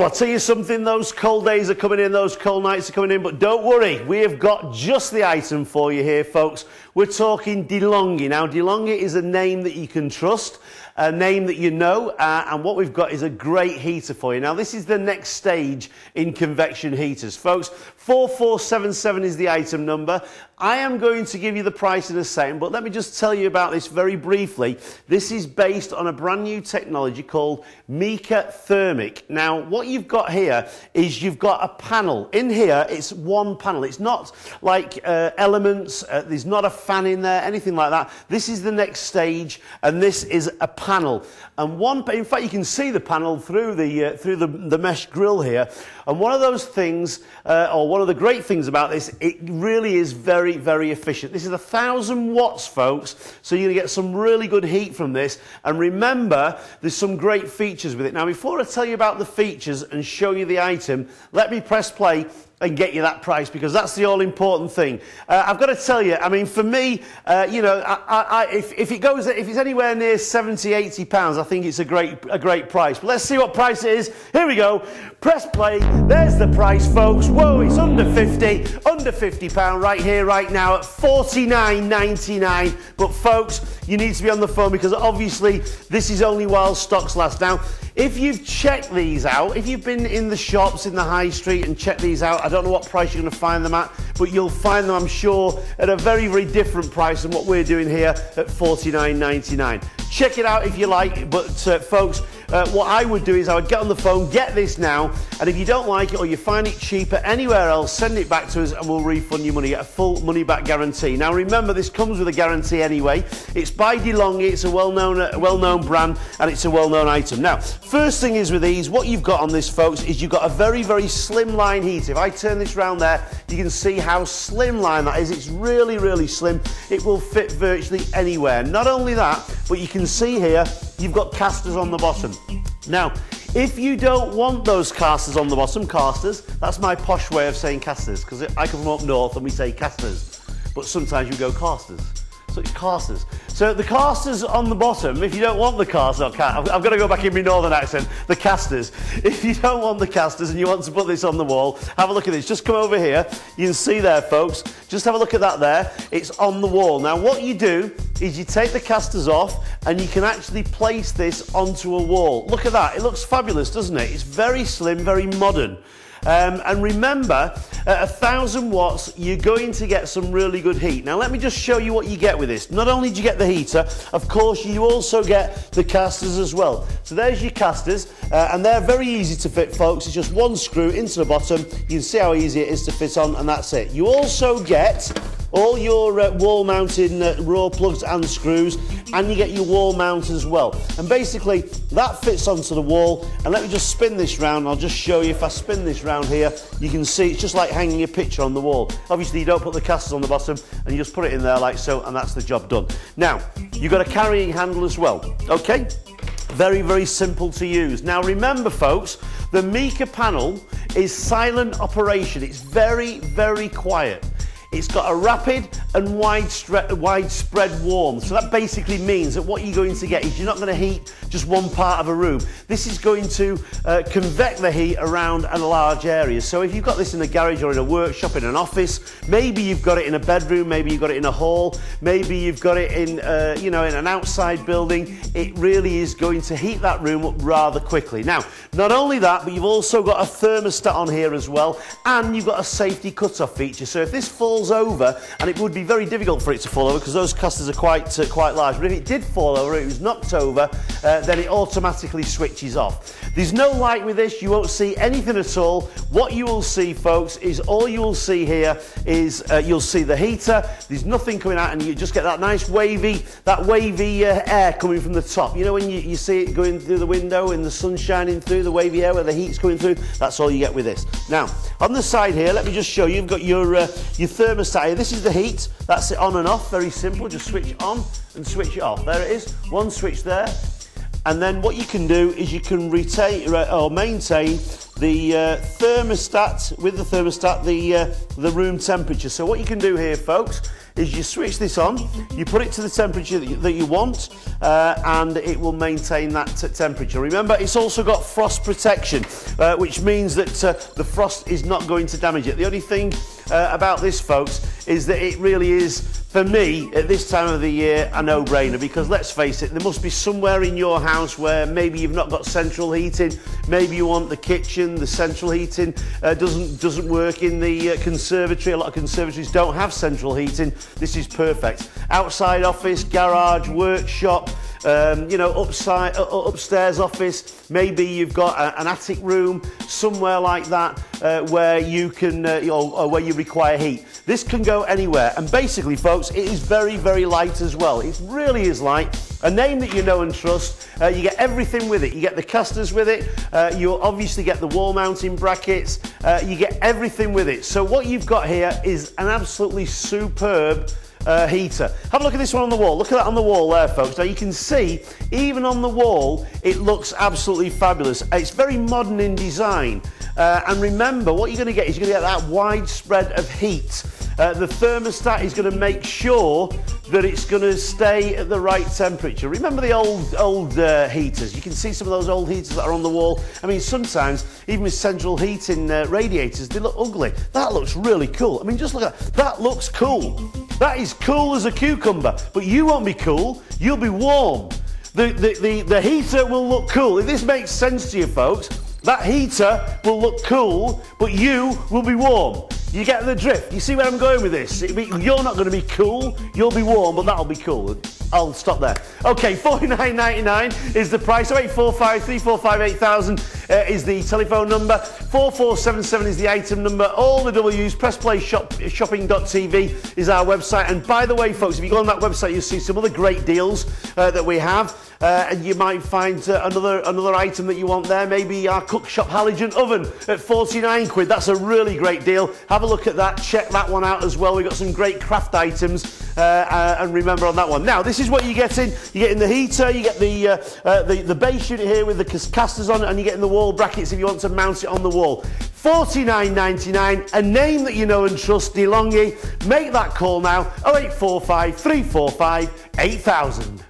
I'll tell you something, those cold days are coming in, those cold nights are coming in, but don't worry, we have got just the item for you here, folks. We're talking Delonghi. Now, Delonghi is a name that you can trust, a name that you know, and what we've got is a great heater for you. Now, this is the next stage in convection heaters. Folks, 4477 is the item number. I am going to give you the price in a second, but let me just tell you about this very briefly. This is based on a brand new technology called Mica Thermic. Now, what you've got here is you've got a panel. In here, it's one panel. It's not like elements. There's not a fan in there, anything like that. This is the next stage, and this is a panel. And in fact, you can see the panel through the mesh grill here. And one of those things, or one of the great things about this, it really is very, very efficient. This is 1,000 watts, folks, so you're going to get some really good heat from this. And remember, there's some great features with it. Now, before I tell you about the features and show you the item, let me press play and get you that price, because that's the all-important thing. I've got to tell you, I mean, for me, you know, if it's anywhere near 70, 80 pounds, I think it's a great price. But let's see what price it is. Here we go. Press play. There's the price, folks. Whoa, it's under 50 pound right here, right now at 49.99. But folks, you need to be on the phone, because obviously this is only while stocks last. Now, if you've checked these out, if you've been in the shops in the high street and checked these out, I don't know what price you're going to find them at, but you'll find them, I'm sure, at a very, very different price than what we're doing here at $49.99. Check it out if you like, but folks, what I would do is I would get on the phone, get this now, and if you don't like it or you find it cheaper anywhere else, send it back to us and we'll refund your money, get a full money-back guarantee. Now remember, this comes with a guarantee anyway. It's by Delonghi, it's a well-known brand, and it's a well-known item. Now, first thing is with these, what you've got on this, folks, is you've got a very, very slimline heater. If I turn this round there, you can see how slimline that is. It's really, really slim. It will fit virtually anywhere. Not only that, but you can see here, you've got casters on the bottom. Now, if you don't want those casters on the bottom, casters, that's my posh way of saying casters, because I come from up north and we say casters, but sometimes you go casters. So it's casters. So the casters on the bottom, if you don't want the casters, I've got to go back in my northern accent, the casters. If you don't want the casters and you want to put this on the wall, have a look at this. Just come over here. You can see there, folks. Just have a look at that there. It's on the wall. Now what you do is you take the casters off and you can actually place this onto a wall. Look at that. It looks fabulous, doesn't it? It's very slim, very modern. And remember, at 1,000 watts, you're going to get some really good heat. Now, let me just show you what you get with this. Not only do you get the heater, of course, you also get the casters as well. So there's your casters, and they're very easy to fit, folks. It's just one screw into the bottom. You can see how easy it is to fit on, and that's it. You also get all your wall-mounted raw plugs and screws, and you get your wall mount as well. And basically, that fits onto the wall. And let me just spin this round. I'll just show you. If I spin this round here, you can see it's just like hanging a picture on the wall. Obviously, you don't put the casters on the bottom, and you just put it in there like so, and that's the job done. Now, you've got a carrying handle as well, okay? Very, very simple to use. Now, remember, folks, the Mica panel is silent operation. It's very, very quiet. It's got a rapid and widespread warmth. So that basically means that what you're going to get is you're not going to heat just one part of a room. This is going to convect the heat around a large area. So if you've got this in a garage or in a workshop, in an office, maybe you've got it in a bedroom, maybe you've got it in a hall, maybe you've got it in, you know, in an outside building, it really is going to heat that room up rather quickly. Now, not only that, but you've also got a thermostat on here as well, and you've got a safety cut-off feature. So if this falls over, and it would be very difficult for it to fall over because those casters are quite large, but if it did fall over, it was knocked over, then it automatically switches off. There's no light with this. You won't see anything at all. What you will see, folks, is all you will see here is you'll see the heater. There's nothing coming out, and you just get that nice wavy air coming from the top. You know when you see it going through the window and the sun shining through, the wavy air where the heat's coming through? That's all you get with this. Now, on the side here, let me just show you. You've got your thermostat here. This is the heat. That's it on and off. Very simple. Just switch it on and switch it off. There it is. One switch there. and then what you can do is you can retain or maintain the thermostat, with the thermostat, the room temperature. So what you can do here, folks, is you switch this on, you put it to the temperature that you want, and it will maintain that temperature. Remember, it's also got frost protection, which means that the frost is not going to damage it. The only thing about this, folks, is that it really is, for me, at this time of the year, a no-brainer, because let's face it, there must be somewhere in your house where maybe you've not got central heating, maybe you want the kitchen, the central heating doesn't work in the conservatory. A lot of conservatories don't have central heating. This is perfect. Outside office, garage, workshop, you know, upstairs office, maybe you've got an attic room, somewhere like that, where you can, or where you require heat. This can go anywhere, and basically, folks, it is very, very light as well. It really is light. A name that you know and trust. You get everything with it. You get the casters with it. You'll obviously get the wall mounting brackets. You get everything with it. So what you've got here is an absolutely superb heater. Have a look at this one on the wall. Look at that on the wall there, folks. Now you can see, even on the wall, it looks absolutely fabulous. It's very modern in design. And remember, what you're going to get is you're going to get that wide spread of heat. The thermostat is going to make sure that it's going to stay at the right temperature. Remember the old heaters? You can see some of those old heaters that are on the wall. I mean, sometimes, even with central heating radiators, they look ugly. That looks really cool. I mean, just look at that. That looks cool. That is cool as a cucumber. But you won't be cool. You'll be warm. The heater will look cool. If this makes sense to you, folks, that heater will look cool, but you will be warm. You get the drift. You see where I'm going with this? You're not going to be cool, you'll be warm, but that'll be cool. I'll stop there. Okay, $49.99 is the price. 0845 345 8000 is the telephone number. 4477 is the item number. All the W's. Pressplay Shopping.tv is our website. And by the way, folks, if you go on that website, you'll see some other great deals that we have. And you might find another item that you want there. Maybe our cookshop halogen oven at 49 quid. That's a really great deal. Have a look at that. Check that one out as well. We've got some great craft items. And remember on that one. Now, this is what you're getting. You're getting the heater, you get the base unit here with the casters on it, and you're getting the wall brackets if you want to mount it on the wall. $49.99, a name that you know and trust, Delonghi. Make that call now, 0845 345 8000.